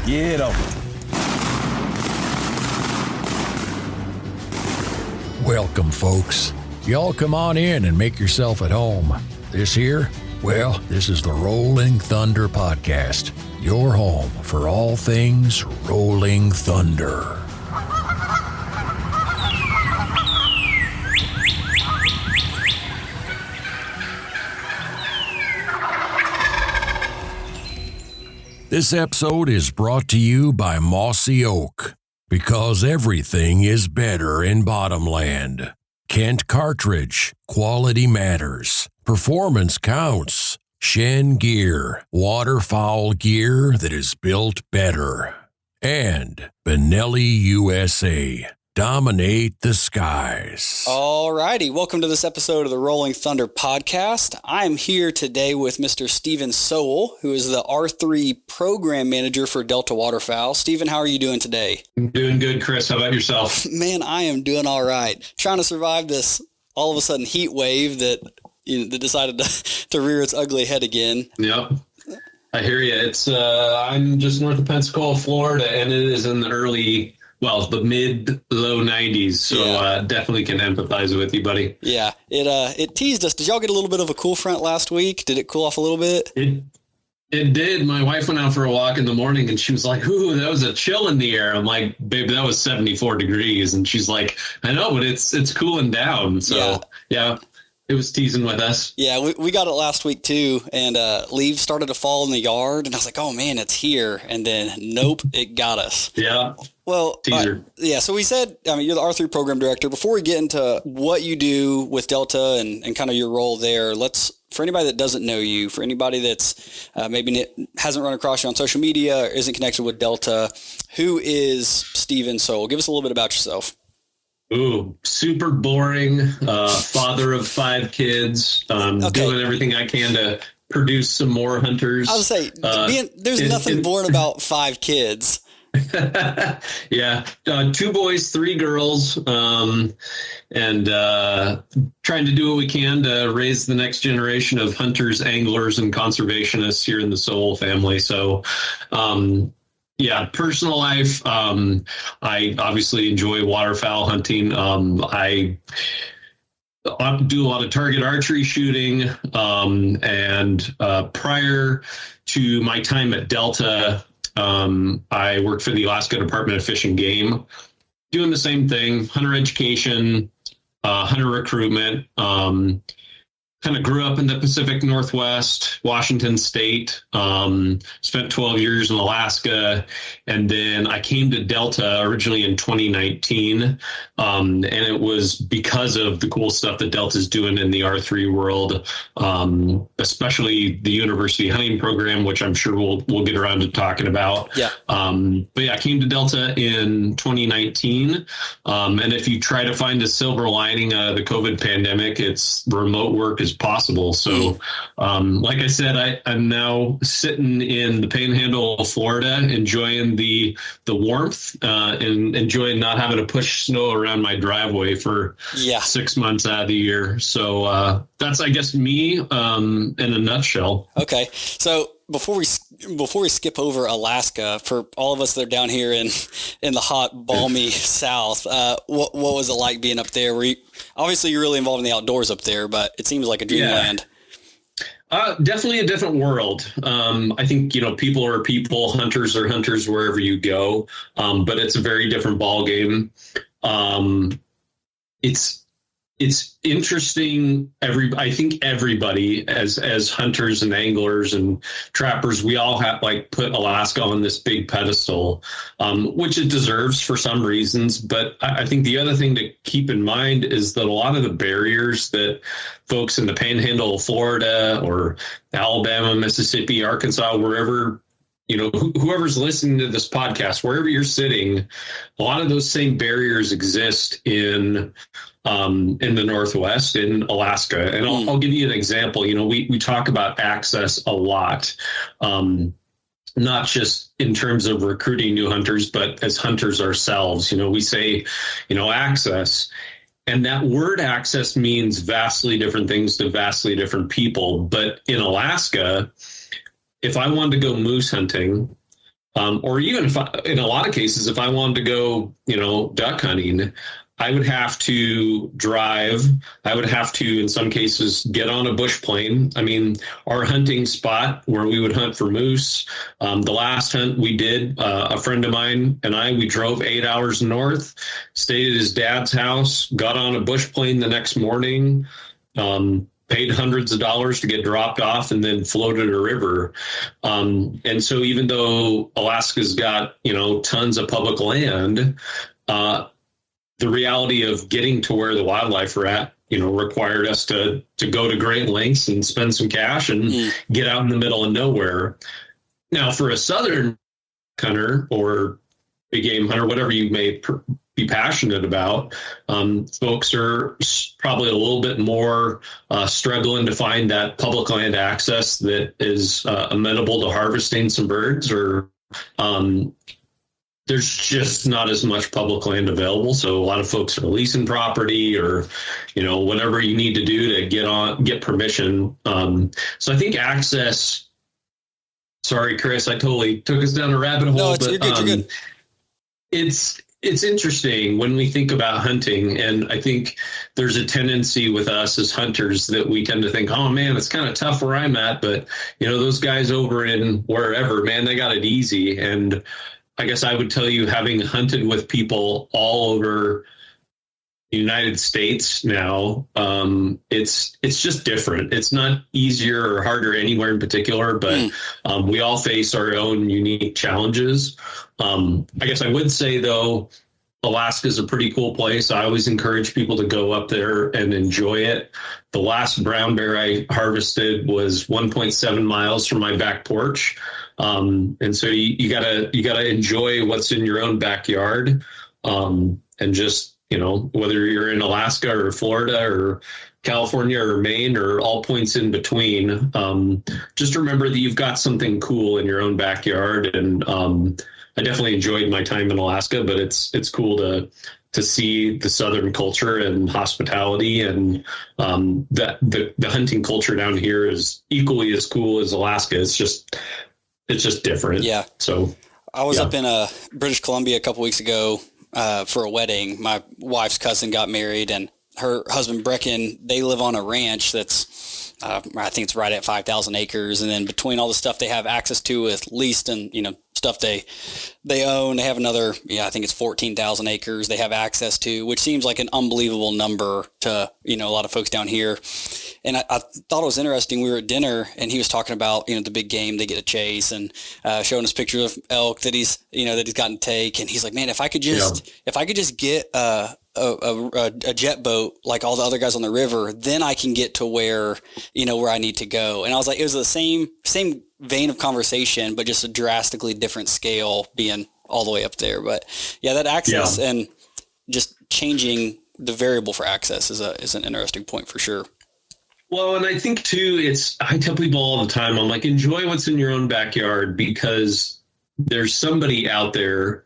Get 'em. Welcome, folks. Y'all come on in and make yourself at home. This here, well, this is the Rolling Thunder Podcast, your home for all things Rolling Thunder. This episode is brought to you by Mossy Oak, because everything is better in Bottomland. Kent Cartridge, quality matters, performance counts. Shen Gear, waterfowl gear that is built better. And Benelli USA, dominate the skies. Alrighty, welcome to this episode of the Rolling Thunder Podcast. I'm here today with Mr. Stephen Sowell, who is the R3 Program Manager for Delta Waterfowl. Stephen, how are you doing today? I'm doing good, Chris. How about yourself? Man, I am doing all right. Trying to survive this all of a sudden heat wave that decided to rear its ugly head again. Yep. I hear you. It's I'm just north of Pensacola, Florida, and it is in the mid-low 90s, so definitely can empathize with you, buddy. Yeah, it teased us. Did y'all get a little bit of a cool front last week? Did it cool off a little bit? It did. My wife went out for a walk in the morning, and she was like, ooh, that was a chill in the air. I'm like, babe, that was 74 degrees. And she's like, I know, but it's cooling down. So, yeah. It was teasing with us. Yeah, we got it last week too, and leaves started to fall in the yard, and I was like, oh man, it's here. And then, nope, it got us. Yeah. Well, teaser. So we said, you're the R3 program director. Before we get into what you do with Delta and kind of your role there, for anybody that doesn't know you, for anybody that's maybe hasn't run across you on social media or isn't connected with Delta, who is Stephen Sowell? Give us a little bit about yourself. Ooh, super boring. Father of 5 kids. Doing everything I can to produce some more hunters. I would say there's nothing boring about 5 kids. Yeah, 2 boys, 3 girls, and trying to do what we can to raise the next generation of hunters, anglers, and conservationists here in the Sowell family. So, personal life. I obviously enjoy waterfowl hunting. I do a lot of target archery shooting. And prior to my time at Delta, I worked for the Alaska Department of Fish and Game, doing the same thing, hunter education, hunter recruitment. Kind of grew up in the Pacific Northwest, Washington State, spent 12 years in Alaska, and then I came to Delta originally in 2019, and it was because of the cool stuff that Delta's doing in the R3 world, especially the university hunting program, which I'm sure we'll get around to talking about. Yeah. I came to Delta in 2019, and if you try to find a silver lining of the COVID pandemic, it's remote work is possible. So, like I said, I'm now sitting in the Panhandle of Florida, enjoying the warmth and enjoying not having to push snow around my driveway for 6 months out of the year. So that's, I guess, me in a nutshell. Okay, so before we skip over Alaska, for all of us that are down here in the hot, balmy South, what was it like being up there? Obviously you're really involved in the outdoors up there, but it seems like a dreamland. Definitely a different world. I think, people are people, hunters are hunters wherever you go. But it's a very different ball game. It's interesting. I think everybody as hunters and anglers and trappers, we all have put Alaska on this big pedestal, which it deserves for some reasons. But I think the other thing to keep in mind is that a lot of the barriers that folks in the Panhandle of Florida or Alabama, Mississippi, Arkansas, wherever, whoever's listening to this podcast, wherever you're sitting, a lot of those same barriers exist in the Northwest, in Alaska. And I'll give you an example. We talk about access a lot, not just in terms of recruiting new hunters, but as hunters ourselves. We say, access. And that word access means vastly different things to vastly different people. But in Alaska, if I wanted to go moose hunting, Or even in a lot of cases, if I wanted to go, duck hunting, I would have to drive. I would have to, in some cases, get on a bush plane. I mean, our hunting spot where we would hunt for moose, the last hunt we did, a friend of mine and we drove 8 hours north, stayed at his dad's house, got on a bush plane the next morning, paid hundreds of dollars to get dropped off, and then floated a river. And so even though Alaska's got, tons of public land, the reality of getting to where the wildlife are at, required us to go to great lengths and spend some cash and get out in the middle of nowhere. Now, for a southern hunter or big game hunter, whatever you may be passionate about, folks are probably a little bit more struggling to find that public land access that is amenable to harvesting some birds, or there's just not as much public land available. So a lot of folks are leasing property, or, whatever you need to do to get permission. So I think access, sorry, Chris, I totally took us down a rabbit hole. No, you're good. You're good. It's interesting when we think about hunting, and I think there's a tendency with us as hunters that we tend to think, oh man, it's kind of tough where I'm at, but those guys over in wherever, man, they got it easy. And I guess I would tell you, having hunted with people all over the United States now, it's just different. It's not easier or harder anywhere in particular, but we all face our own unique challenges. I guess I would say, though, Alaska is a pretty cool place. I always encourage people to go up there and enjoy it. The last brown bear I harvested was 1.7 miles from my back porch. And so you gotta enjoy what's in your own backyard. And just, whether you're in Alaska or Florida or California or Maine or all points in between, just remember that you've got something cool in your own backyard. And, I definitely enjoyed my time in Alaska, but it's cool to see the Southern culture and hospitality, and the hunting culture down here is equally as cool as Alaska. It's just different. Yeah. So I was up in British Columbia a couple weeks ago for a wedding. My wife's cousin got married, and her husband Brecken, they live on a ranch that's I think it's right at 5,000 acres. And then between all the stuff they have access to with leased and, stuff they own, they have another, I think it's 14,000 acres they have access to, which seems like an unbelievable number to, a lot of folks down here. And I thought it was interesting. We were at dinner and he was talking about, the big game they get to chase, and showing us pictures of elk that he's gotten to take. And he's like, man, if I could just get a jet boat like all the other guys on the river, then I can get to where I need to go. And I was like, it was the same vein of conversation, but just a drastically different scale, being all the way up there. But yeah, that access and just changing the variable for access is an interesting point for sure. Well, and I think too, I tell people all the time, I'm like, enjoy what's in your own backyard, because there's somebody out there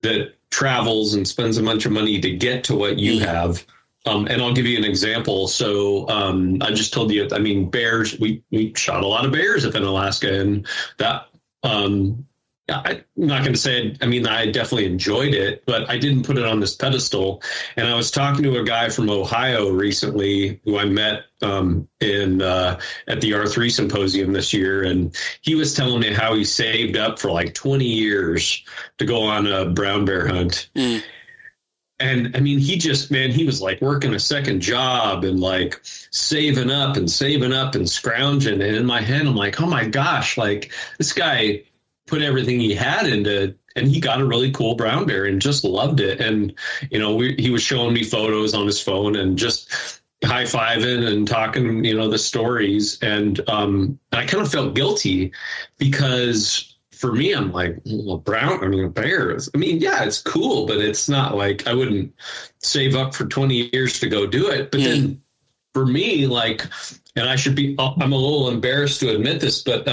that travels and spends a bunch of money to get to what you have. And I'll give you an example. So I just told you, bears, we shot a lot of bears up in Alaska, and that, I'm not going to say, I definitely enjoyed it, but I didn't put it on this pedestal. And I was talking to a guy from Ohio recently who I met at the R3 symposium this year. And he was telling me how he saved up for like 20 years to go on a brown bear hunt. And he was like working a second job and like saving up and scrounging. And in my head, I'm like, oh my gosh, like this guy put everything he had into, and he got a really cool brown bear and just loved it. And, he was showing me photos on his phone and just high-fiving and talking, the stories. And I kind of felt guilty, because for me, I'm like, bears. It's cool, but it's not like I wouldn't save up for 20 years to go do it. But then for me, like, and I'm a little embarrassed to admit this, but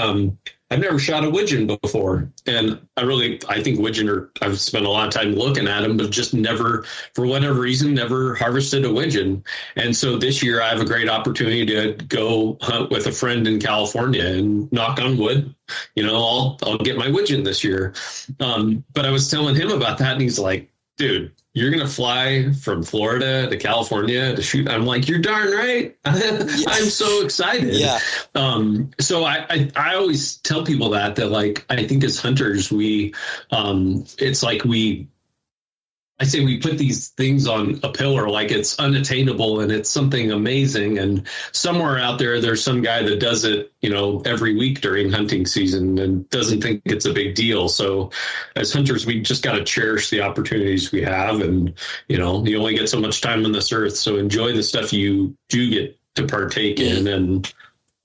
I've never shot a widgeon before. And I think widgeon I've spent a lot of time looking at them, but just never, for whatever reason, never harvested a widgeon. And so this year I have a great opportunity to go hunt with a friend in California, and knock on wood, I'll get my widgeon this year. But I was telling him about that, and he's like, dude, you're going to fly from Florida to California to shoot. I'm like, you're darn right. I'm so excited. Yeah. So I always tell people that like, I think as hunters, it's like I say we put these things on a pillar like it's unattainable and it's something amazing. And somewhere out there's some guy that does it, every week during hunting season and doesn't think it's a big deal. So as hunters, we just got to cherish the opportunities we have. And, you only get so much time on this earth. So enjoy the stuff you do get to partake in and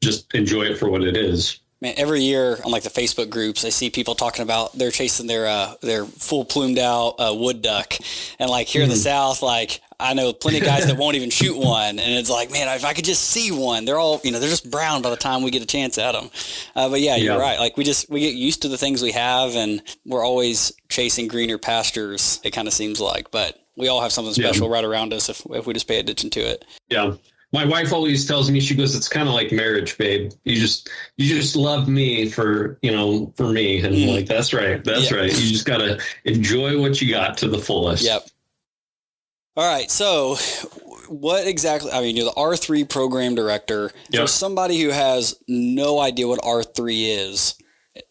just enjoy it for what it is. Man, every year on like the Facebook groups, I see people talking about they're chasing their full plumed out wood duck, and like here in the South, like I know plenty of guys that won't even shoot one, and it's like, man, if I could just see one, they're all they're just brown by the time we get a chance at them. But yeah, you're right. Like we get used to the things we have, and we're always chasing greener pastures. It kind of seems like, but we all have something special right around us if we just pay attention to it. Yeah. My wife always tells me, she goes, it's kind of like marriage, babe. You just love me for me. And I'm like, that's right. That's right. You just got to enjoy what you got to the fullest. Yep. All right. So what exactly, you're the R3 program director. For somebody who has no idea what R3 is,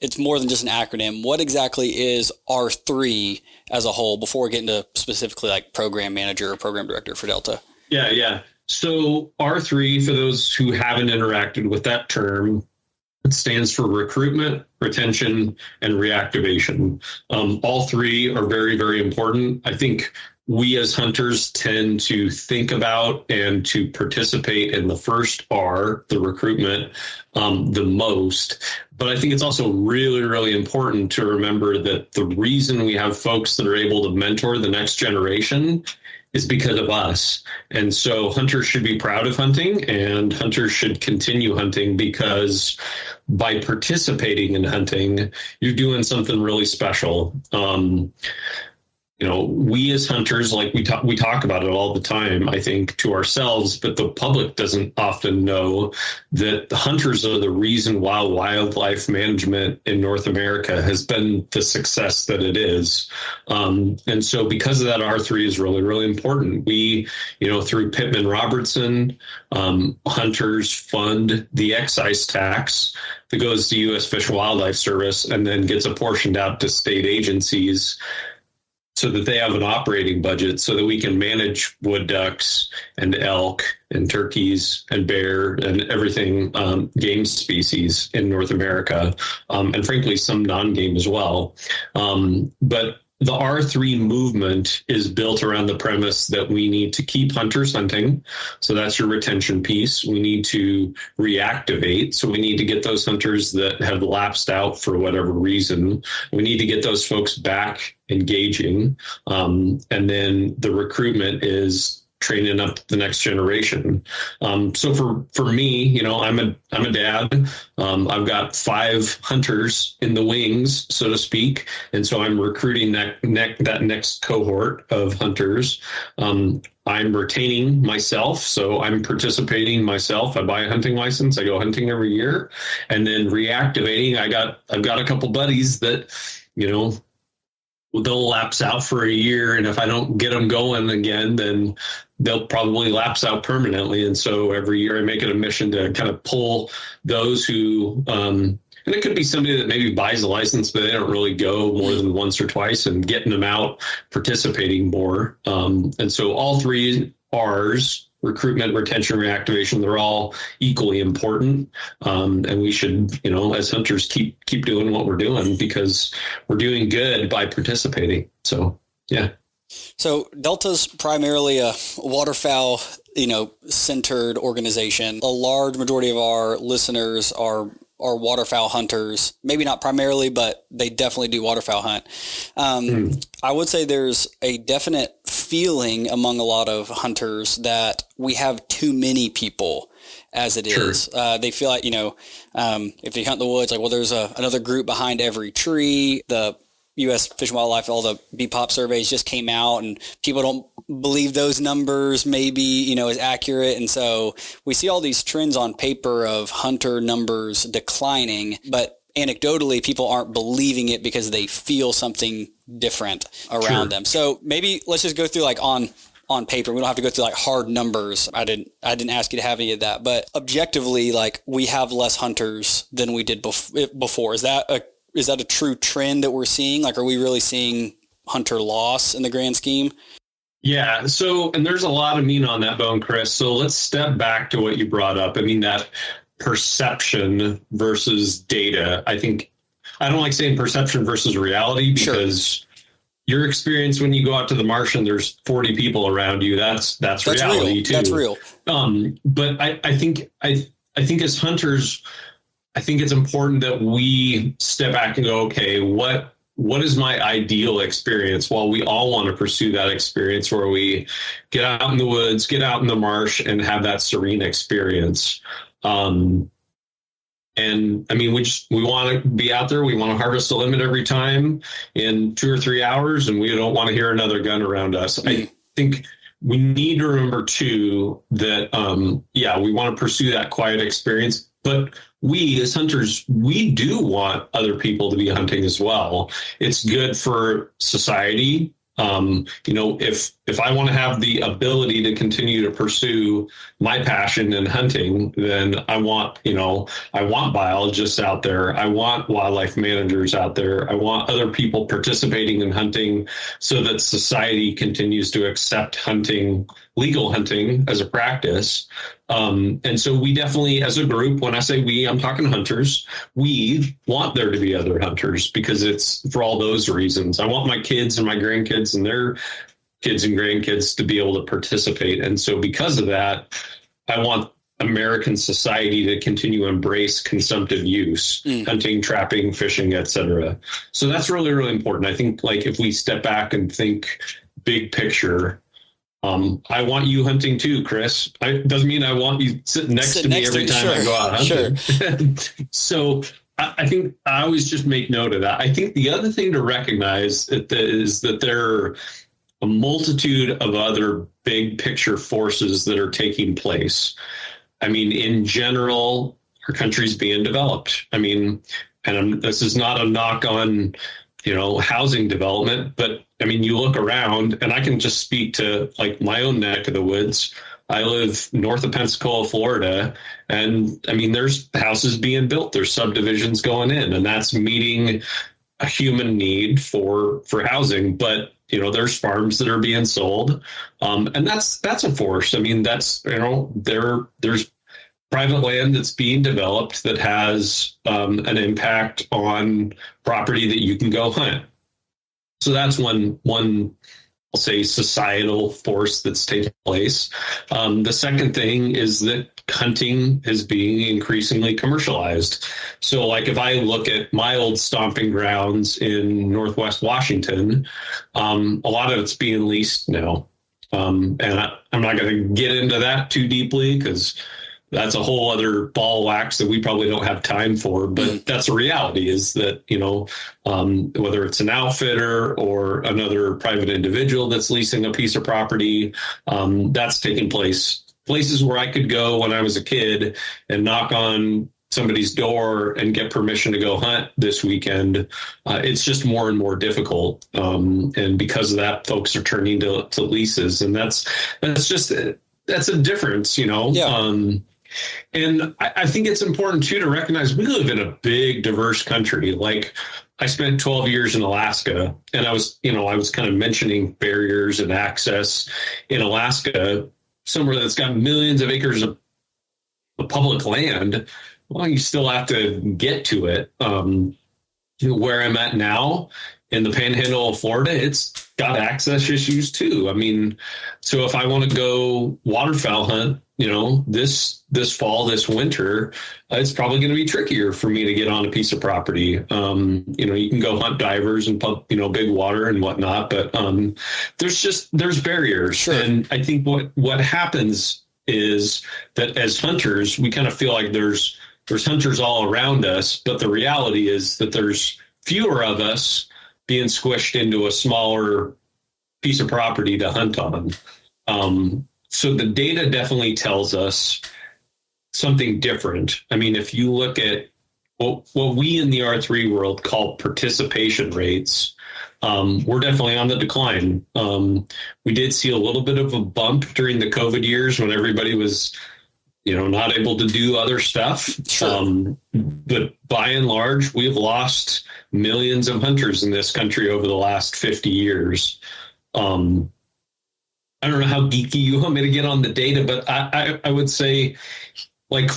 it's more than just an acronym. What exactly is R3 as a whole before we get into specifically like program manager or program director for Delta? Yeah. So R3, for those who haven't interacted with that term, it stands for recruitment, retention, and reactivation. All three are very, very important. I think we as hunters tend to think about and to participate in the first R, the recruitment, the most. But I think it's also really, really important to remember that the reason we have folks that are able to mentor the next generation is because of us. And so hunters should be proud of hunting, and hunters should continue hunting, because by participating in hunting, you're doing something really special. We as hunters, like we talk about it all the time, I think, to ourselves, but the public doesn't often know that the hunters are the reason why wildlife management in North America has been the success that it is. And so because of that, R3 is really, really important. We, through Pittman Robertson, hunters fund the excise tax that goes to U.S. Fish and Wildlife Service and then gets apportioned out to state agencies, so that they have an operating budget so that we can manage wood ducks and elk and turkeys and bear and everything, game species in North America, and frankly, some non-game as well. But the R3 movement is built around the premise that we need to keep hunters hunting. So that's your retention piece. We need to reactivate. So we need to get those hunters that have lapsed out for whatever reason. We need to get those folks back engaging. And then the recruitment is training up the next generation. So for me, I'm a dad. I've got 5 hunters in the wings, so to speak. And so I'm recruiting that next cohort of hunters. I'm retaining myself. So I'm participating myself. I buy a hunting license. I go hunting every year. And then reactivating, I've got a couple buddies that, they'll lapse out for a year. And if I don't get them going again, then they'll probably lapse out permanently. And so every year I make it a mission to kind of pull those who, and it could be somebody that maybe buys a license, but they don't really go more than once or twice, and getting them out participating more. And so all 3 R's, recruitment, retention, reactivation, they're all equally important. And we should, as hunters, keep doing what we're doing, because we're doing good by participating. So, yeah. So Delta's primarily a waterfowl, centered organization. A large majority of our listeners are waterfowl hunters. Maybe not primarily, but they definitely do waterfowl hunt. I would say there's a definite feeling among a lot of hunters that we have too many people. as it Sure. is. They feel like, if you hunt the woods, like, well, there's another group behind every tree. The U.S. Fish and Wildlife, all the BPOP surveys just came out, and people don't believe those numbers maybe, is accurate. And so we see all these trends on paper of hunter numbers declining, but anecdotally, people aren't believing it because they feel something different around them. So maybe let's just go through like on paper. We don't have to go through like hard numbers. I didn't ask you to have any of that, but objectively, like, we have less hunters than we did before. Is that a true trend that we're seeing? Like, are we really seeing hunter loss in the grand scheme? Yeah. So, and there's a lot of meat on that bone, Chris. So let's step back to what you brought up. I mean, that perception versus data. I don't like saying perception versus reality, because your experience when you go out to the marsh and there's 40 people around you, that's reality real. too. That's real. But I think as hunters, I think it's important that we step back and go, okay, what is my ideal experience? Well, we all want to pursue that experience where we get out in the woods, get out in the marsh, and have that serene experience. And I mean, we want to be out there. We want to harvest a limit every time in 2 or 3 hours, and we don't want to hear another gun around us. I think we need to remember too that, we want to pursue that quiet experience, but we as hunters, we do want other people to be hunting as well. It's good for society. If I want to have the ability to continue to pursue my passion in hunting, then I want biologists out there. I want wildlife managers out there. I want other people participating in hunting so that society continues to accept legal hunting as a practice. And so we definitely, as a group, when I say we, I'm talking hunters, we want there to be other hunters, because it's for all those reasons. I want my kids and my grandkids and their kids and grandkids to be able to participate. And so because of that, I want American society to continue to embrace consumptive use, hunting, trapping, fishing, etc. So that's really, really important. I think, like, if we step back and think big picture, I want you hunting too, Chris. Doesn't mean I want you sitting next to me every time I go out hunting. Sure. So I think I always just make note of that. I think the other thing to recognize is that there are a multitude of other big picture forces that are taking place. I mean, in general, our country's being developed. I mean, and this is not a knock on, housing development, but I mean, you look around, and I can just speak to like my own neck of the woods. I live north of Pensacola, Florida, and I mean, there's houses being built, there's subdivisions going in, and that's meeting a human need for housing. But there's farms that are being sold, and that's a force. I mean, that's there's private land that's being developed that has an impact on property that you can go hunt. So that's one I'll say societal force that's taking place. The second thing is that hunting is being increasingly commercialized. So like if I look at my old stomping grounds in Northwest Washington, a lot of it's being leased now. And I'm not going to get into that too deeply because that's a whole other ball of wax that we probably don't have time for, but that's a reality, is that, whether it's an outfitter or another private individual that's leasing a piece of property, that's taking place. Places where I could go when I was a kid and knock on somebody's door and get permission to go hunt this weekend, it's just more and more difficult. And because of that, folks are turning to leases, and that's a difference, Yeah. And I think it's important, too, to recognize we live in a big, diverse country. Like, I spent 12 years in Alaska, and I was kind of mentioning barriers and access in Alaska, somewhere that's got millions of acres of public land. Well, you still have to get to it. Where I'm at now in the Panhandle of Florida, it's got access issues, too. I mean, so if I want to go waterfowl hunt, this fall, this winter, it's probably going to be trickier for me to get on a piece of property. You can go hunt divers and pump, big water and whatnot, but there's barriers. Sure. And I think what happens is that as hunters, we kind of feel like there's hunters all around us, but the reality is that there's fewer of us being squished into a smaller piece of property to hunt on. So the data definitely tells us something different. I mean, if you look at what we in the R3 world call participation rates, we're definitely on the decline. We did see a little bit of a bump during the COVID years when everybody was, not able to do other stuff. Sure. But by and large, we've lost millions of hunters in this country over the last 50 years. I don't know how geeky you want me to get on the data, but I would say, like,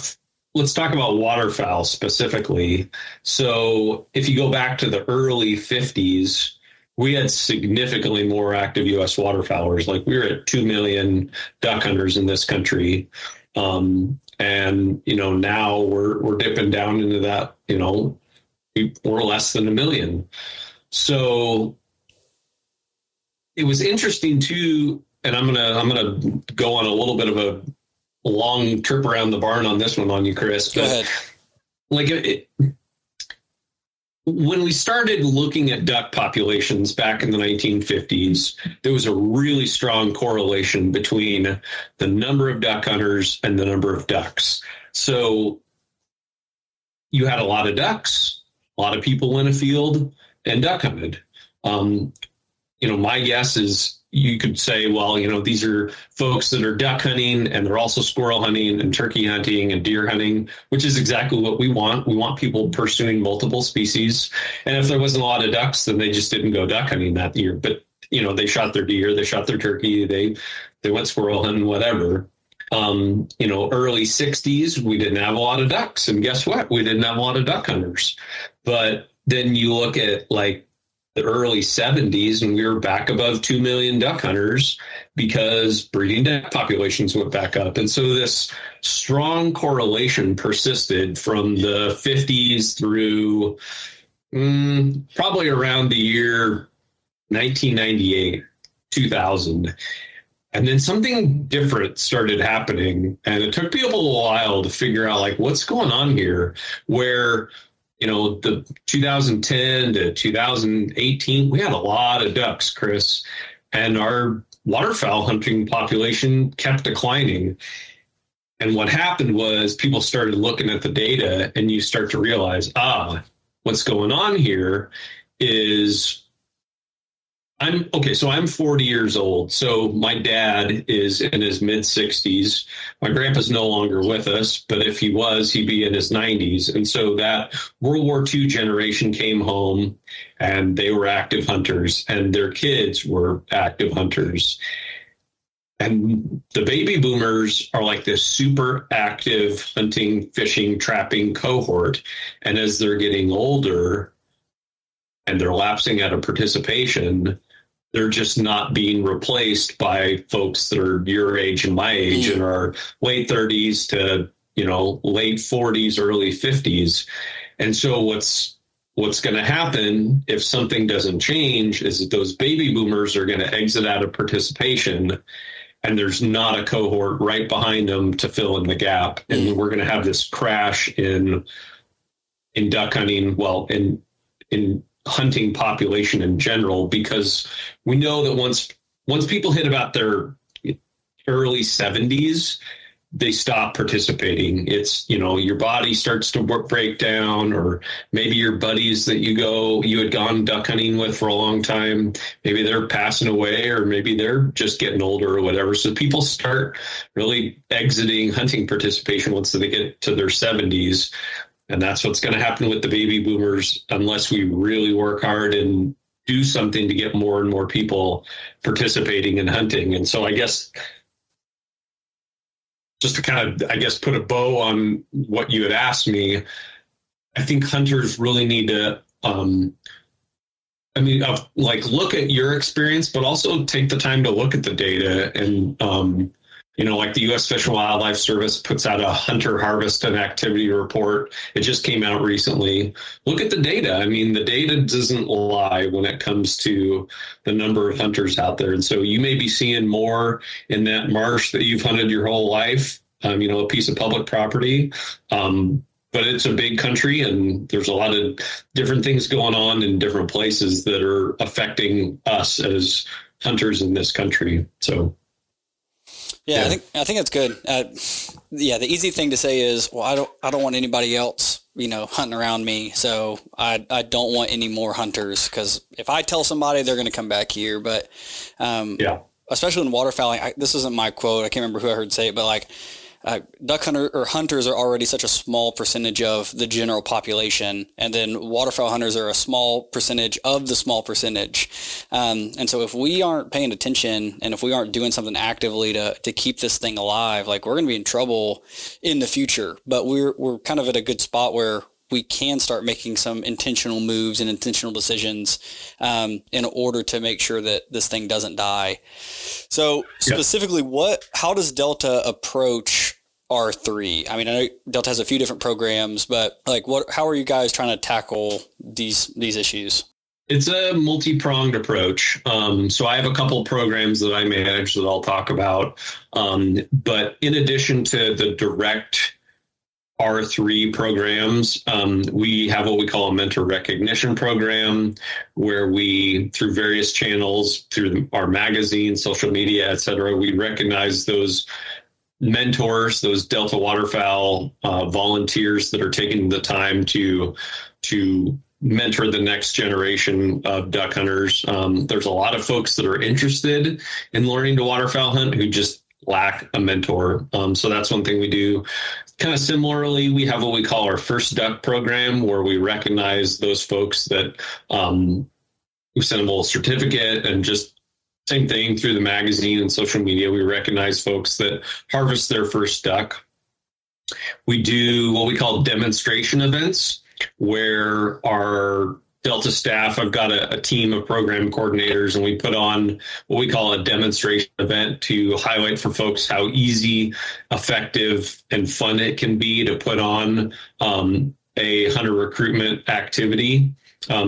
let's talk about waterfowl specifically. So if you go back to the early 50s, we had significantly more active U.S. waterfowlers. Like, we were at 2 million duck hunters in this country. And, now we're dipping down into that, we're less than 1 million. So it was interesting too, and I'm gonna go on a little bit of a long trip around the barn on this one on you, Chris. Go ahead. Like, when we started looking at duck populations back in the 1950s, there was a really strong correlation between the number of duck hunters and the number of ducks. So you had a lot of ducks, a lot of people in a field and duck hunted. My guess is you could say, well, these are folks that are duck hunting and they're also squirrel hunting and turkey hunting and deer hunting, which is exactly what we want. We want people pursuing multiple species. And if there wasn't a lot of ducks, then they just didn't go duck hunting that year. But, they shot their deer, they shot their turkey, they went squirrel hunting, whatever. Early 60s, we didn't have a lot of ducks. And guess what? We didn't have a lot of duck hunters. But then you look at like the early 70s, and we were back above 2 million duck hunters because breeding duck populations went back up. And so this strong correlation persisted from the 50s through probably around the year 1998, 2000. And then something different started happening, and it took people a while to figure out, like, what's going on here, where the 2010 to 2018, we had a lot of ducks, Chris, and our waterfowl hunting population kept declining. And what happened was people started looking at the data, and you start to realize, what's going on here is I'm 40 years old. So my dad is in his mid 60s. My grandpa's no longer with us, but if he was, he'd be in his 90s. And so that World War II generation came home, and they were active hunters, and their kids were active hunters. And the baby boomers are like this super active hunting, fishing, trapping cohort. And as they're getting older and they're lapsing out of participation, they're just not being replaced by folks that are your age and my age and are late 30s to, late 40s, early 50s. And so what's going to happen if something doesn't change is that those baby boomers are going to exit out of participation, and there's not a cohort right behind them to fill in the gap. And we're going to have this crash in duck hunting, in hunting population in general, because we know that once people hit about their early 70s, they stop participating. It's, your body starts to break down, or maybe your buddies that you had gone duck hunting with for a long time, maybe they're passing away, or maybe they're just getting older or whatever. So people start really exiting hunting participation once they get to their 70s. And that's what's going to happen with the baby boomers unless we really work hard and do something to get more and more people participating in hunting. And so I guess just to kind of, put a bow on what you had asked me, I think hunters really need to, look at your experience, but also take the time to look at the data and Like the U.S. Fish and Wildlife Service puts out a hunter harvest and activity report. It just came out recently. Look at the data. I mean, the data doesn't lie when it comes to the number of hunters out there. And so you may be seeing more in that marsh that you've hunted your whole life, a piece of public property. But it's a big country, and there's a lot of different things going on in different places that are affecting us as hunters in this country. So. Yeah, I think that's good. The easy thing to say is, well, I don't want anybody else, hunting around me. So I don't want any more hunters, because if I tell somebody, they're going to come back here. But especially in waterfowling, this isn't my quote. I can't remember who I heard say it, but like duck hunters are already such a small percentage of the general population, and then waterfowl hunters are a small percentage of the small percentage. And so if we aren't paying attention, and if we aren't doing something actively to keep this thing alive, like, we're going to be in trouble in the future. But we're kind of at a good spot where we can start making some intentional moves and intentional decisions in order to make sure that this thing doesn't die. So specifically, how does Delta approach R3? I mean, I know Delta has a few different programs, but like, how are you guys trying to tackle these issues? It's a multi-pronged approach. So I have a couple of programs that I manage that I'll talk about. But in addition to the direct R3 programs, we have what we call a mentor recognition program, where we, through various channels, through our magazine, social media, et cetera, we recognize those mentors, those Delta Waterfowl volunteers that are taking the time to mentor the next generation of duck hunters. There's a lot of folks that are interested in learning to waterfowl hunt who just lack a mentor. So that's one thing we do. Kind of similarly, we have what we call our First Duck program, where we recognize those folks that we send them a little certificate, and just same thing through the magazine and social media. We recognize folks that harvest their first duck. We do what we call demonstration events, where our Delta staff, I've got a team of program coordinators, and we put on what we call a demonstration event to highlight for folks how easy, effective, and fun it can be to put on a hunter recruitment activity.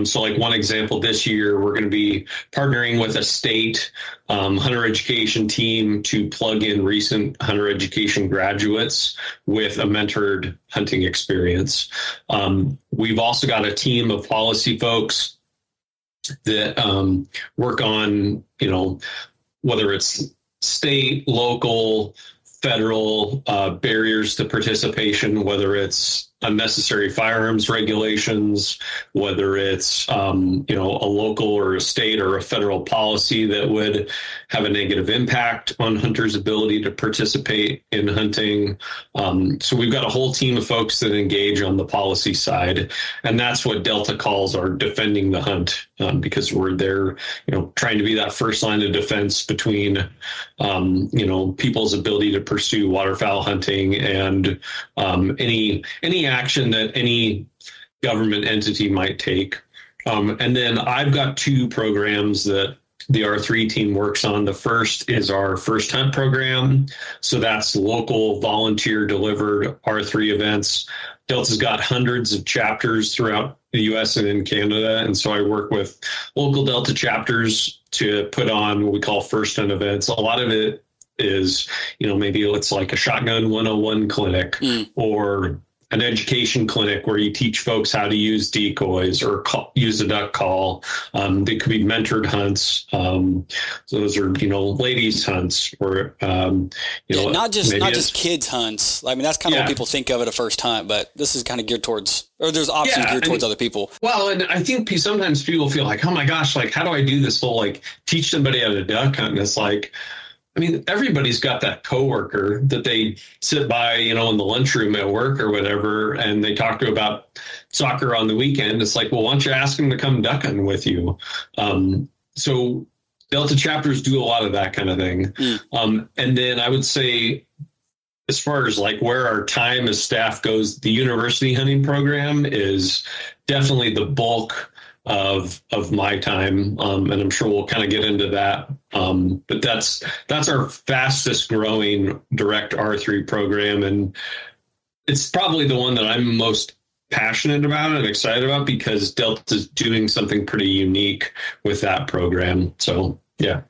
So like one example this year, we're going to be partnering with a state hunter education team to plug in recent hunter education graduates with a mentored hunting experience. We've also got a team of policy folks that work on, whether it's state, local, federal barriers to participation, whether it's unnecessary firearms regulations, whether it's a local or a state or a federal policy that would have a negative impact on hunters' ability to participate in hunting. So we've got a whole team of folks that engage on the policy side, and that's what Delta calls our defending the hunt, because we're there, trying to be that first line of defense between, people's ability to pursue waterfowl hunting and any action that any government entity might take. And then I've got two programs that the R3 team works on. The first is our First Hunt program. So that's local volunteer delivered R3 events. Delta's got hundreds of chapters throughout the US and in Canada. And so I work with local Delta chapters to put on what we call First Hunt events. A lot of it is, maybe it's like a shotgun 101 clinic or an education clinic where you teach folks how to use decoys or use a duck call. They could be mentored hunts. So those are, ladies hunts or, not just kids hunts. I mean, that's kind of what people think of at a first hunt, but this is kind of geared towards, or there's options geared towards other people. Well, and I think sometimes people feel like, oh my gosh, like, how do I do this whole, teach somebody how to duck hunt? And it's like, everybody's got that coworker that they sit by, in the lunchroom at work or whatever, and they talk to about soccer on the weekend. It's like, well, why don't you ask them to come duck hunting with you? So Delta chapters do a lot of that kind of thing. And then I would say, as far as where our time as staff goes, the university hunting program is definitely the bulk of my time, and I'm sure we'll kind of get into that. But that's our fastest growing direct R3 program, and it's probably the one that I'm most passionate about and excited about because Delta's doing something pretty unique with that program. So yeah.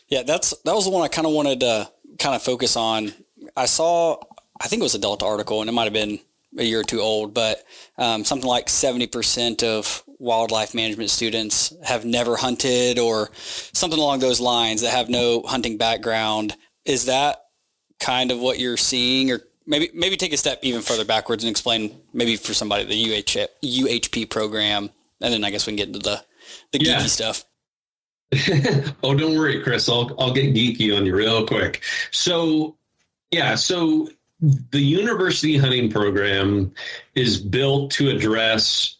Yeah, that was the one I kind of wanted to kind of focus on. I think it was a Delta article, and it might have been a year or two old, but something like 70% of wildlife management students have never hunted or something along those lines, that have no hunting background. Is that kind of what you're seeing? Or maybe take a step even further backwards and explain maybe for somebody the UHP program, and then I guess we can get into the geeky stuff. Oh, don't worry, Chris. I'll get geeky on you real quick. So the university hunting program is built to address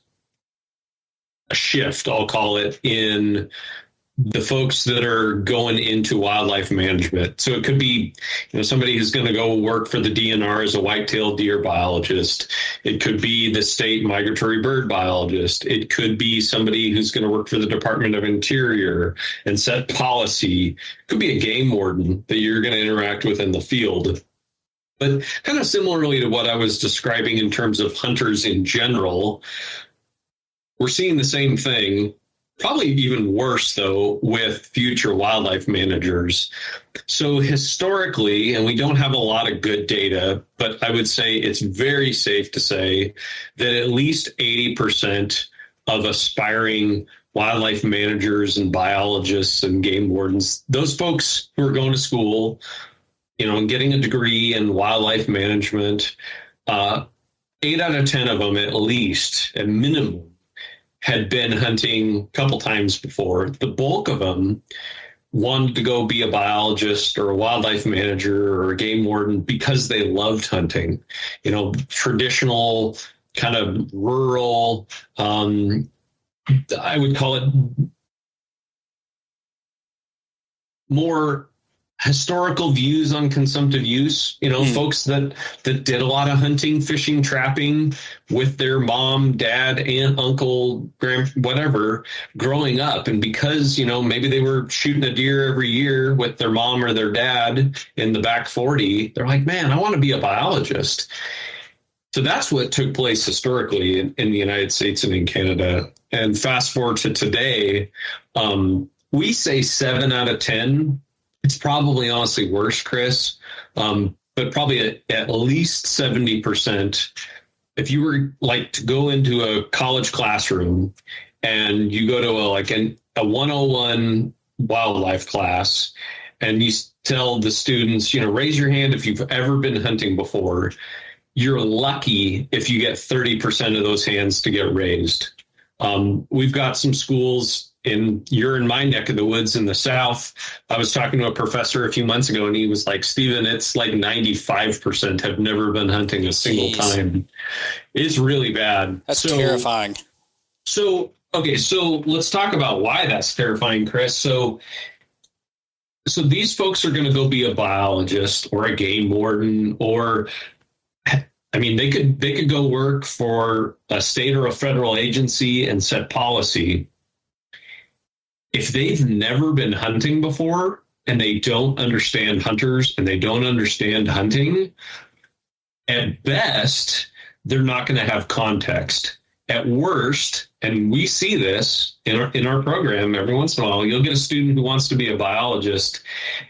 a shift, I'll call it, in the folks that are going into wildlife management. So it could be, somebody who's going to go work for the DNR as a white-tailed deer biologist. It could be the state migratory bird biologist. It could be somebody who's going to work for the Department of Interior and set policy. It could be a game warden that you're going to interact with in the field. But kind of similarly to what I was describing in terms of hunters in general, we're seeing the same thing, probably even worse, though, with future wildlife managers. So historically, and we don't have a lot of good data, but I would say it's very safe to say that at least 80% of aspiring wildlife managers and biologists and game wardens, those folks who are going to school, and getting a degree in wildlife management, 8 out of 10 of them, at least, at minimum, had been hunting a couple times before. The bulk of them wanted to go be a biologist or a wildlife manager or a game warden because they loved hunting. Traditional kind of rural, I would call it more historical views on consumptive use, folks that did a lot of hunting, fishing, trapping with their mom, dad, aunt, uncle, whatever, growing up. And because, maybe they were shooting a deer every year with their mom or their dad in the back 40, they're like, man, I want to be a biologist. So that's what took place historically in the United States and in Canada. And fast forward to today, we say 7 out of 10. It's probably honestly worse, Chris, but probably at least 70%. If you were like to go into a college classroom and you go to a 101 wildlife class and you tell the students, raise your hand if you've ever been hunting before, you're lucky if you get 30% of those hands to get raised. We've got some schools you're in my neck of the woods in the South. I was talking to a professor a few months ago and he was like, Stephen, it's like 95% have never been hunting a single time. It's really bad. That's terrifying. So let's talk about why that's terrifying, Chris. So these folks are going to go be a biologist or a game warden, or they could go work for a state or a federal agency and set policy. If they've never been hunting before and they don't understand hunters and they don't understand hunting, at best, they're not going to have context. At worst, and we see this in our program every once in a while, you'll get a student who wants to be a biologist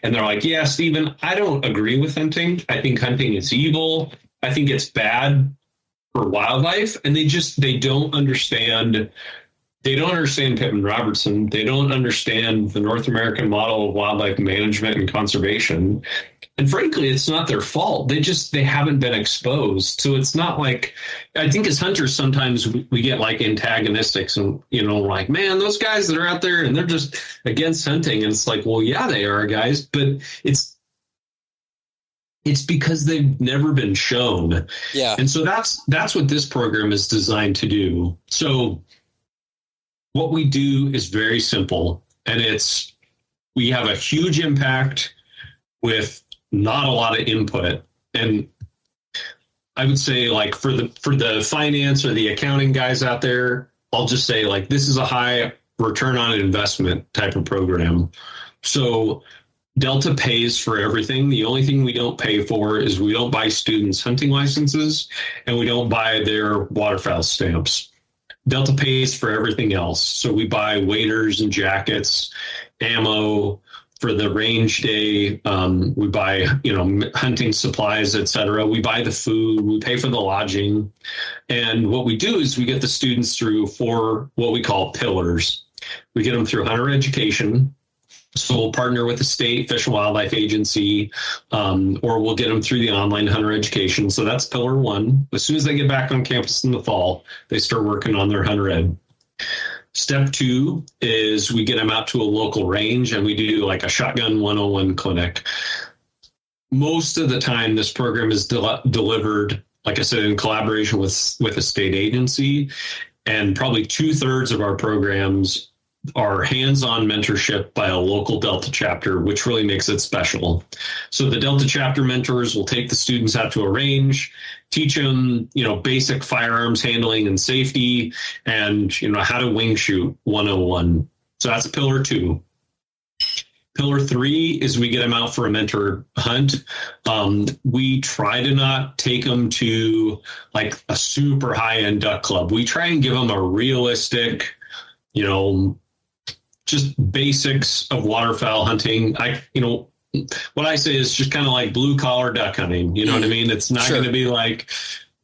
and they're like, yeah, Stephen, I don't agree with hunting. I think hunting is evil. I think it's bad for wildlife. And they don't understand. They don't understand Pittman Robertson. They don't understand the North American model of wildlife management and conservation. And frankly, it's not their fault. They haven't been exposed. So it's not like, I think as hunters, sometimes we get like antagonistic and, like, man, those guys that are out there and they're just against hunting. And it's like, well, yeah, they are, guys, but it's because they've never been shown. Yeah. And so that's what this program is designed to do. So what we do is very simple, and we have a huge impact with not a lot of input. And I would say, like, for the finance or the accounting guys out there, I'll just say, like, this is a high return on investment type of program. So Delta pays for everything. The only thing we don't pay for is we don't buy students hunting licenses, and we don't buy their waterfowl stamps. Delta pays for everything else. So we buy waders and jackets, ammo for the range day. We buy, hunting supplies, etc. We buy the food. We pay for the lodging. And what we do is we get the students through 4 what we call pillars. We get them through hunter education. So we'll partner with the state Fish and Wildlife Agency, or we'll get them through the online hunter education. So that's pillar 1. As soon as they get back on campus in the fall, they start working on their hunter ed. Step 2 is we get them out to a local range, and we do like a shotgun 101 clinic. Most of the time, this program is delivered, like I said, in collaboration with a state agency, and probably 2/3 of our programs are hands-on mentorship by a local Delta chapter, which really makes it special. So the Delta chapter mentors will take the students out to a range, teach them, basic firearms handling and safety, and, how to wing shoot 101. So that's pillar 2. Pillar 3 is we get them out for a mentor hunt. We try to not take them to like a super high-end duck club. We try and give them a realistic, just basics of waterfowl hunting. What I say is just kind of like blue collar duck hunting. You know what I mean? It's not going to be like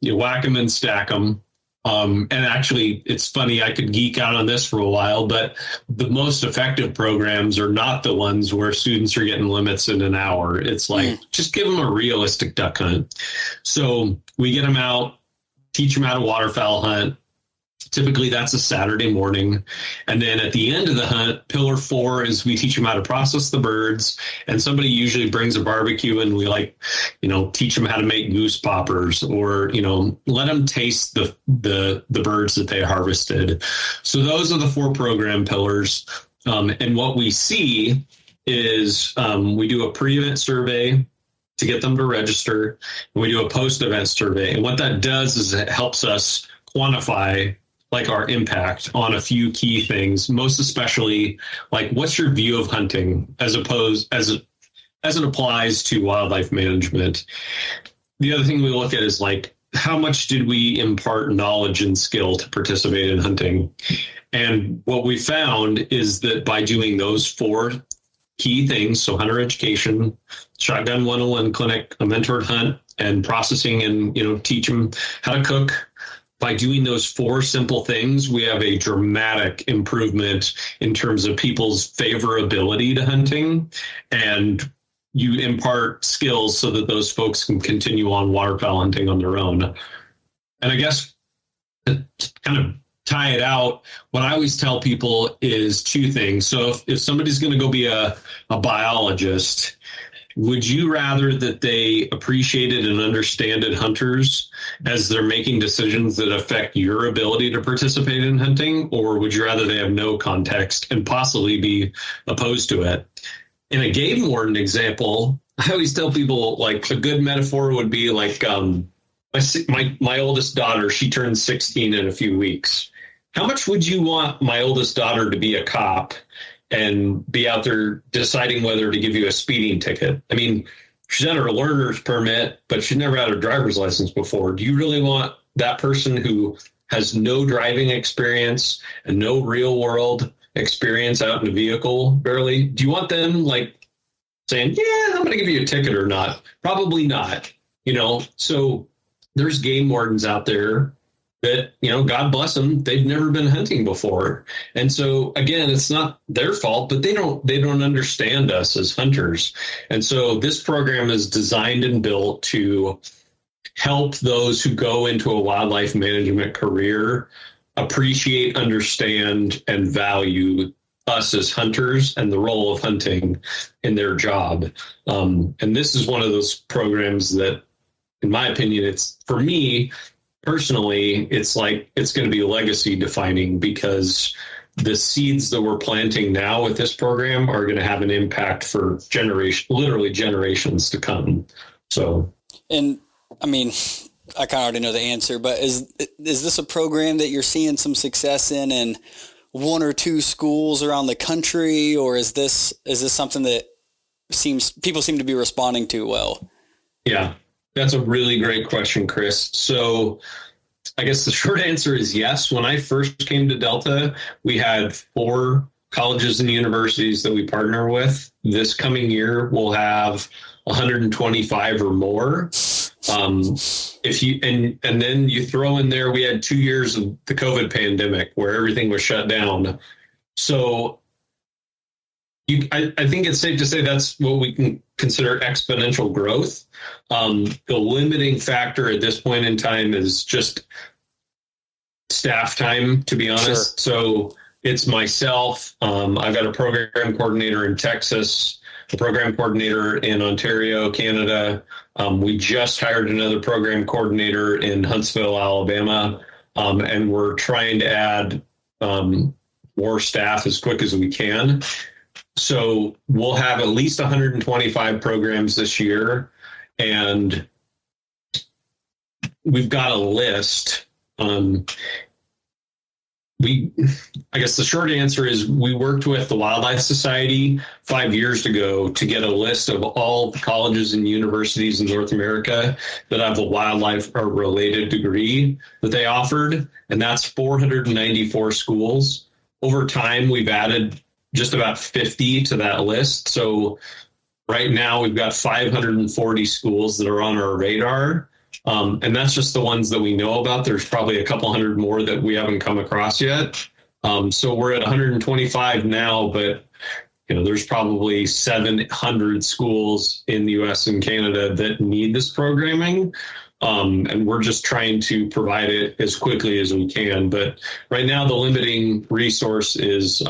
you whack them and stack them. And actually, it's funny, I could geek out on this for a while, but the most effective programs are not the ones where students are getting limits in an hour. It's like, just give them a realistic duck hunt. So we get them out, teach them how to waterfowl hunt. Typically, that's a Saturday morning. And then at the end of the hunt, pillar 4 is we teach them how to process the birds. And somebody usually brings a barbecue, and we teach them how to make goose poppers, or, let them taste the birds that they harvested. So those are the 4 program pillars. And what we see is we do a pre-event survey to get them to register. And we do a post-event survey. And what that does is it helps us quantify like our impact on a few key things, most especially like what's your view of hunting as it applies to wildlife management. The other thing we look at is like, how much did we impart knowledge and skill to participate in hunting? And what we found is that by doing those 4 key things, so hunter education, shotgun 101 clinic, a mentored hunt, and processing, and teach them how to cook. By doing those 4 simple things, we have a dramatic improvement in terms of people's favorability to hunting, and you impart skills so that those folks can continue on waterfowl hunting on their own. And I guess to kind of tie it out, what I always tell people is 2 things. So if somebody's going to go be a biologist, would you rather that they appreciated and understood hunters as they're making decisions that affect your ability to participate in hunting? Or would you rather they have no context and possibly be opposed to it? In a game warden example, I always tell people like a good metaphor would be like my oldest daughter, she turns 16 in a few weeks. How much would you want my oldest daughter to be a cop and be out there deciding whether to give you a speeding ticket? I mean, she's had her learner's permit, but she's never had her driver's license before. Do you really want that person who has no driving experience and no real world experience out in a vehicle, barely? Do you want them like saying, yeah, I'm going to give you a ticket or not? Probably not, So there's game wardens out there that, God bless them, they've never been hunting before. And so, again, it's not their fault, but they don't understand us as hunters. And so this program is designed and built to help those who go into a wildlife management career appreciate, understand, and value us as hunters and the role of hunting in their job. And this is one of those programs that, in my opinion, it's, for me, personally, it's like it's going to be legacy defining, because the seeds that we're planting now with this program are going to have an impact for literally generations to come. So, and I mean, I kind of already know the answer, but is this a program that you're seeing some success in one or two schools around the country, or is this something that people seem to be responding to well? Yeah, that's a really great question, Chris. So I guess the short answer is yes. When I first came to Delta, we had 4 colleges and universities that we partner with. This coming year, we'll have 125 or more. If you and then you throw in there, we had 2 years of the COVID pandemic where everything was shut down. So I think it's safe to say that's what we can consider exponential growth. The limiting factor at this point in time is just staff time, to be honest. Sure. So it's myself. I've got a program coordinator in Texas, a program coordinator in Ontario, Canada. We just hired another program coordinator in Huntsville, Alabama, and we're trying to add more staff as quick as we can. So we'll have at least 125 programs this year, and we've got a list. I guess the short answer is we worked with the Wildlife Society 5 years ago to get a list of all the colleges and universities in North America that have a wildlife or related degree that they offered. And that's 494 schools. Over time, we've added just about 50 to that list. So right now we've got 540 schools that are on our radar. And that's just the ones that we know about. There's probably a couple hundred more that we haven't come across yet. So we're at 125 now, but there's probably 700 schools in the US and Canada that need this programming. And we're just trying to provide it as quickly as we can. But right now, the limiting resource is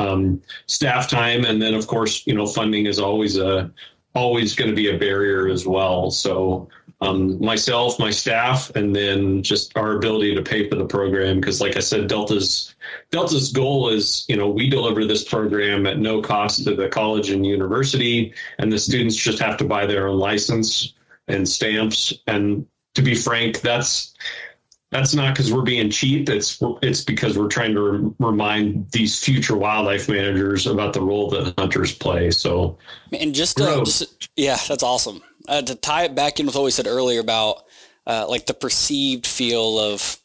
staff time. And then, of course, funding is always going to be a barrier as well. So myself, my staff, and then just our ability to pay for the program. Because like I said, Delta's goal is, we deliver this program at no cost to the college and university, and the students just have to buy their own license and stamps. And to be frank, that's not because we're being cheap. It's because we're trying to remind these future wildlife managers about the role that hunters play. So, and yeah, that's awesome. To tie it back in with what we said earlier about like the perceived feel of,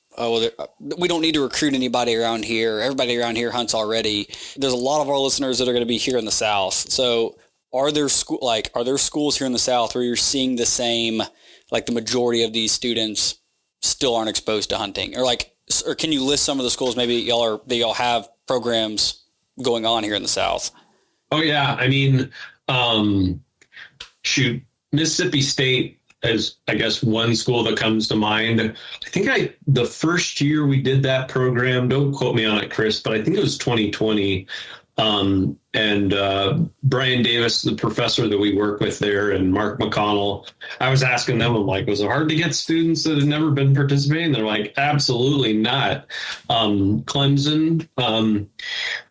we don't need to recruit anybody around here. Everybody around here hunts already. There's a lot of our listeners that are going to be here in the South. So are there schools here in the South where you're seeing the same, like the majority of these students still aren't exposed to hunting, or can you list some of the schools maybe y'all have programs going on here in the South? Oh yeah. I mean, Mississippi State is, I guess, one school that comes to mind. I think the first year we did that program, don't quote me on it, Chris, but I think it was 2020. And Brian Davis, the professor that we work with there, and Mark McConnell, I was asking them, I'm like, was it hard to get students that had never been participating? They're like, absolutely not. Clemson,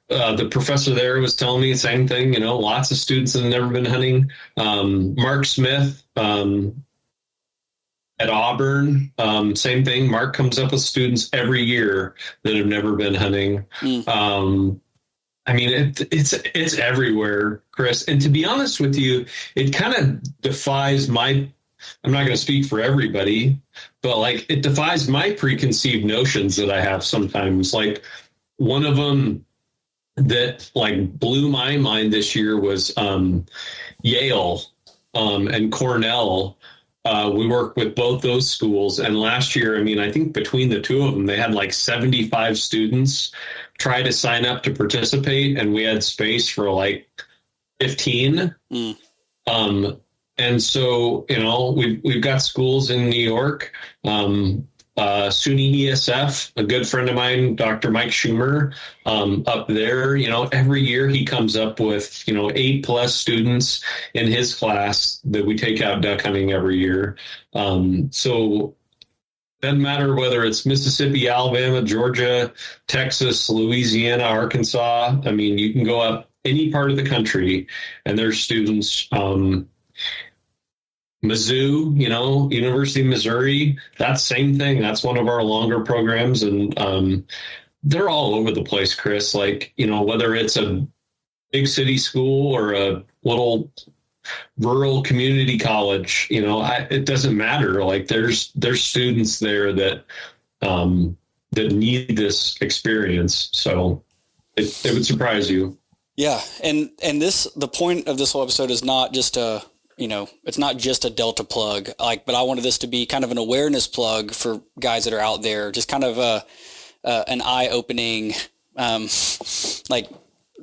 the professor there was telling me the same thing, lots of students that have never been hunting. Mark Smith at Auburn, same thing. Mark comes up with students every year that have never been hunting. I mean, it's everywhere, Chris. And to be honest with you, it kind of defies I'm not going to speak for everybody, but it defies my preconceived notions that I have sometimes. Like one of them that blew my mind this year was Yale and Cornell. We work with both those schools. And last year, I mean, I think between the two of them, they had 75 students try to sign up to participate, and we had space for 15. And so, we've got schools in New York, SUNY ESF, a good friend of mine, Dr. Mike Schumer, up there, every year he comes up with, 8+ students in his class that we take out duck hunting every year. So doesn't matter whether it's Mississippi, Alabama, Georgia, Texas, Louisiana, Arkansas. I mean, you can go up any part of the country and there's students. Mizzou, University of Missouri, that same thing. That's one of our longer programs. And they're all over the place, Chris. Like, whether it's a big city school or a little rural community college, it doesn't matter. Like there's students there that need this experience. So it would surprise you. Yeah. And the point of this whole episode is not just it's not just a Delta plug, but I wanted this to be kind of an awareness plug for guys that are out there, just kind of an eye-opening,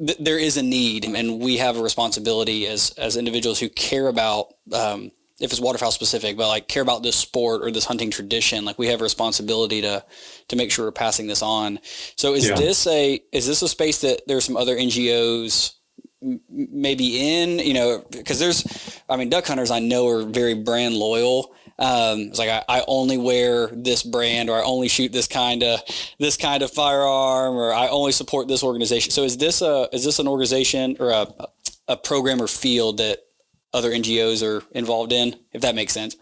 there is a need, and we have a responsibility as individuals who care about, if it's waterfowl specific, but care about this sport or this hunting tradition. Like, we have a responsibility to make sure we're passing this on. So is this a space that there's some other NGOs maybe in, because duck hunters I know are very brand loyal. It's like, I only wear this brand, or I only shoot this kind of firearm, or I only support this organization. So is this an organization or a program or field that other NGOs are involved in, if that makes sense?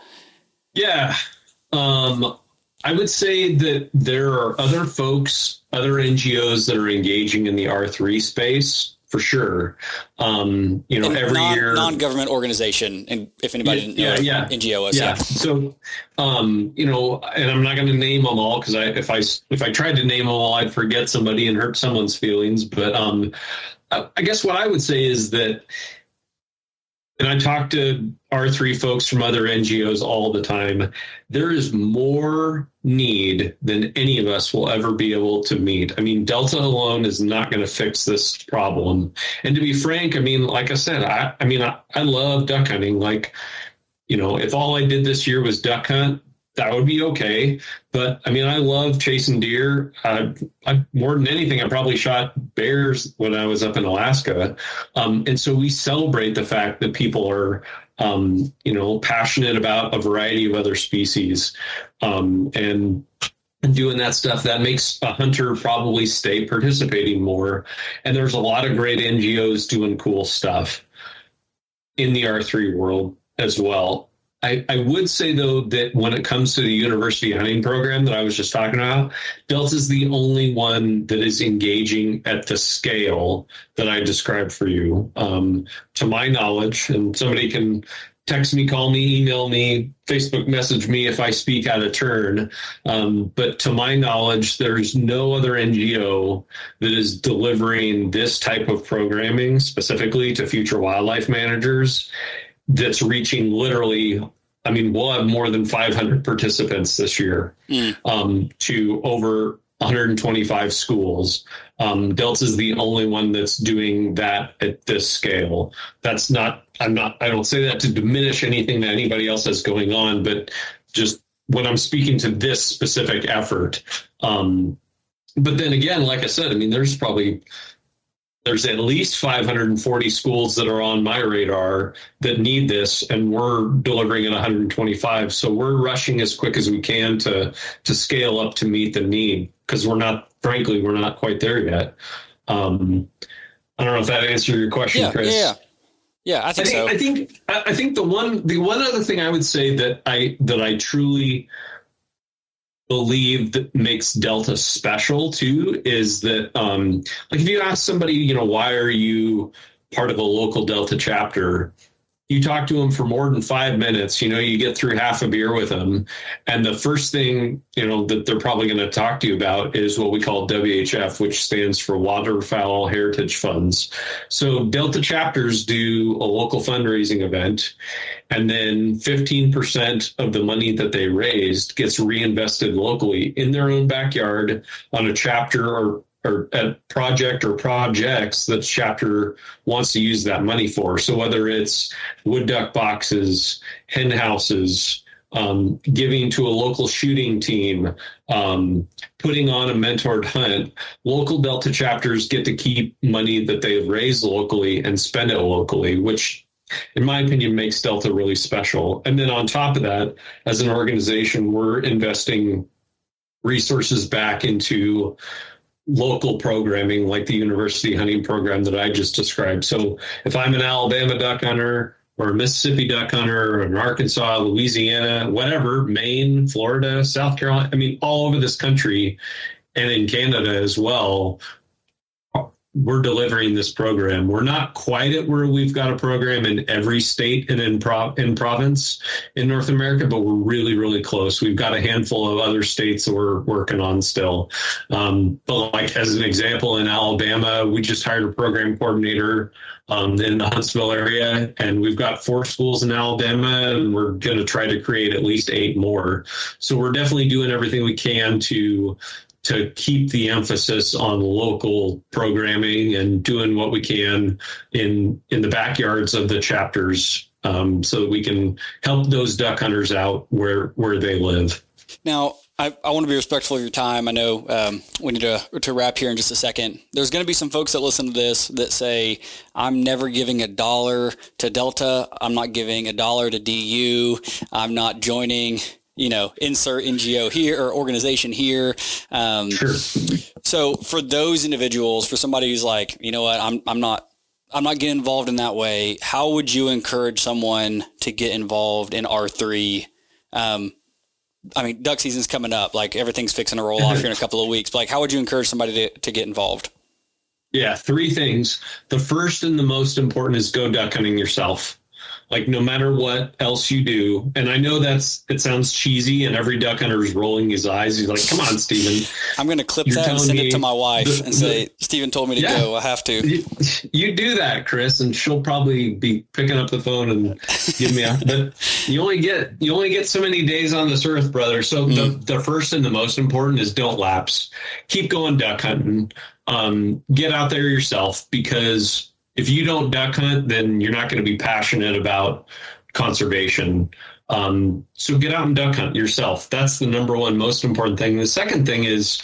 Yeah. I would say that there are other NGOs that are engaging in the R3 space. For sure. Every year, non-government organization. And if anybody didn't know what NGO is. Yeah. So, and I'm not going to name them all, because if I tried to name them all, I'd forget somebody and hurt someone's feelings. But I guess what I would say is that, and I talk to R3 folks from other NGOs all the time, there is more need than any of us will ever be able to meet. I mean, Delta alone is not going to fix this problem. And to be frank, like I said, I love duck hunting. If all I did this year was duck hunt, that would be okay. But I love chasing deer. More than anything, I probably shot bears when I was up in Alaska. And so we celebrate the fact that people are, passionate about a variety of other species. And doing that stuff, that makes a hunter probably stay participating more. And there's a lot of great NGOs doing cool stuff in the R3 world as well. I would say, though, that when it comes to the university hunting program that I was just talking about, Delta is the only one that is engaging at the scale that I described for you, to my knowledge. And somebody can text me, call me, email me, Facebook message me if I speak out of turn. But to my knowledge, there's no other NGO that is delivering this type of programming specifically to future wildlife managers that's reaching literally, we'll have more than 500 participants this year, to over 125 schools. Delta's the only one that's doing that at this scale. I don't say that to diminish anything that anybody else has going on, but just when I'm speaking to this specific effort. But then again, like I said, there's at least 540 schools that are on my radar that need this, and we're delivering at 125. So we're rushing as quick as we can to scale up to meet the need, because we're not quite there yet. I don't know if that answered your question, Chris. Yeah, I think so. I think the one other thing I would say that I truly believe that makes Delta special too is that if you ask somebody, why are you part of a local Delta chapter, you talk to them for more than 5 minutes, you get through half a beer with them, and the first thing that they're probably going to talk to you about is what we call WHF, which stands for Waterfowl Heritage Funds. So Delta chapters do a local fundraising event, and then 15% of the money that they raised gets reinvested locally in their own backyard on a chapter or a project or projects that chapter wants to use that money for. So whether it's wood duck boxes, hen houses, giving to a local shooting team, putting on a mentored hunt, local Delta chapters get to keep money that they have raised locally and spend it locally, which in my opinion makes Delta really special. And then on top of that, as an organization, we're investing resources back into local programming like the university hunting program that I just described. So if I'm an Alabama duck hunter or a Mississippi duck hunter, or an Arkansas, Louisiana, whatever, Maine, Florida, South Carolina, I mean, all over this country and in Canada as well, we're delivering this program. We're not quite at where we've got a program in every state and in province in North America, but we're really, really close. We've got a handful of other states that we're working on still. But like as an example, in Alabama, we just hired a program coordinator in the Huntsville area, and we've got 4 schools in Alabama, and we're going to try to create at least 8 more. So we're definitely doing everything we can to keep the emphasis on local programming and doing what we can in the backyards of the chapters, so that we can help those duck hunters out where they live. Now, I want to be respectful of your time. I know we need to wrap here in just a second. There's going to be some folks that listen to this that say, I'm never giving $1 to Delta. I'm not giving $1 to DU. I'm not joining, insert NGO here or organization here. Sure. So for those individuals, for somebody who's like, you know what, I'm not getting involved in that way. How would you encourage someone to get involved in R3? I mean, duck season's coming up, like everything's fixing to roll off here in a couple of weeks. But like, how would you encourage somebody to get involved? Yeah. 3 things. The first and the most important is go duck hunting yourself. Like no matter what else you do. And I know it sounds cheesy and every duck hunter is rolling his eyes. He's like, come on, Stephen. I'm going to clip that and send it to my wife and say, Stephen told me to go. I have to. You do that, Chris, and she'll probably be picking up the phone and give me but you only get so many days on this earth, brother. So the first and the most important is don't lapse. Keep going duck hunting. Get out there yourself, because if you don't duck hunt, then you're not going to be passionate about conservation. So get out and duck hunt yourself. That's the number one most important thing. The second thing is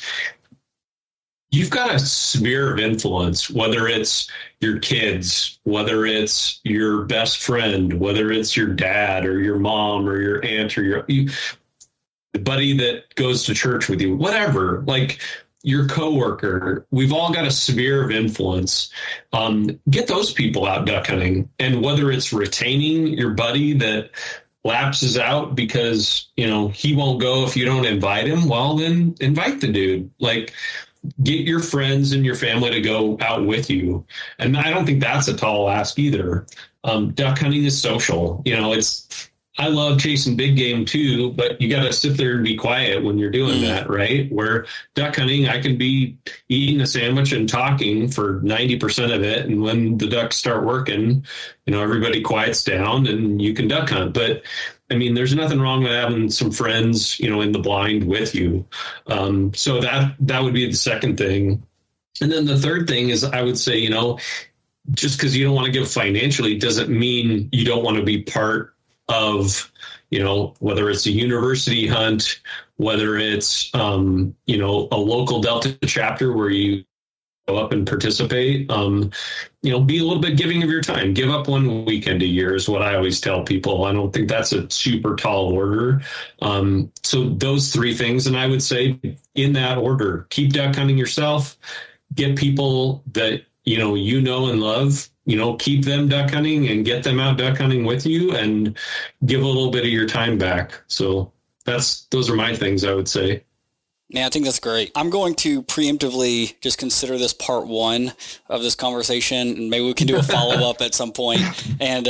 you've got a sphere of influence, whether it's your kids, whether it's your best friend, whether it's your dad or your mom or your aunt or the buddy that goes to church with you, whatever, like your coworker. We've all got a sphere of influence. Get those people out duck hunting. And whether it's retaining your buddy that lapses out because, he won't go if you don't invite him, well, then invite the dude. Like, get your friends and your family to go out with you. And I don't think that's a tall ask either. Duck hunting is social. I love chasing big game too, but you got to sit there and be quiet when you're doing that, right? Where duck hunting, I can be eating a sandwich and talking for 90% of it. And when the ducks start working, everybody quiets down and you can duck hunt. But I mean, there's nothing wrong with having some friends, in the blind with you. So that would be the second thing. And then the third thing is, I would say, just because you don't want to give financially doesn't mean you don't want to be part of, whether it's a university hunt, whether it's, a local Delta chapter where you go up and participate, be a little bit giving of your time. Give up one weekend a year is what I always tell people. I don't think that's a super tall order. So those 3 things, and I would say in that order, keep duck hunting yourself, get people that, and love, keep them duck hunting and get them out duck hunting with you and give a little bit of your time back. So those are my things, I would say. Yeah, I think that's great. I'm going to preemptively just consider this part 1 of this conversation, and maybe we can do a follow up at some point and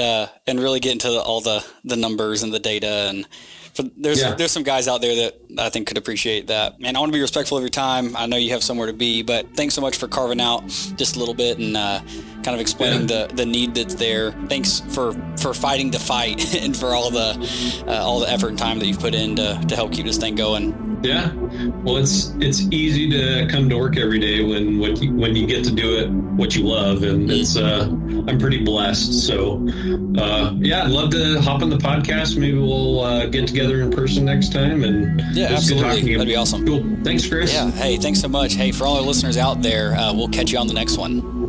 really get into all the numbers and the data. And there's some guys out there that I think could appreciate that. Man, I want to be respectful of your time. I know you have somewhere to be, but thanks so much for carving out just a little bit and kind of explaining the need that's there. Thanks for fighting the fight and for all the effort and time that you've put in to help keep this thing going. Yeah, well, it's easy to come to work every day when you get to do it what you love, and it's I'm pretty blessed. So I'd love to hop on the podcast. Maybe we'll get together in person next time. And absolutely, that'd be awesome. Cool. Thanks, Chris. Yeah. Hey, thanks so much. Hey, for all our listeners out there, we'll catch you on the next one.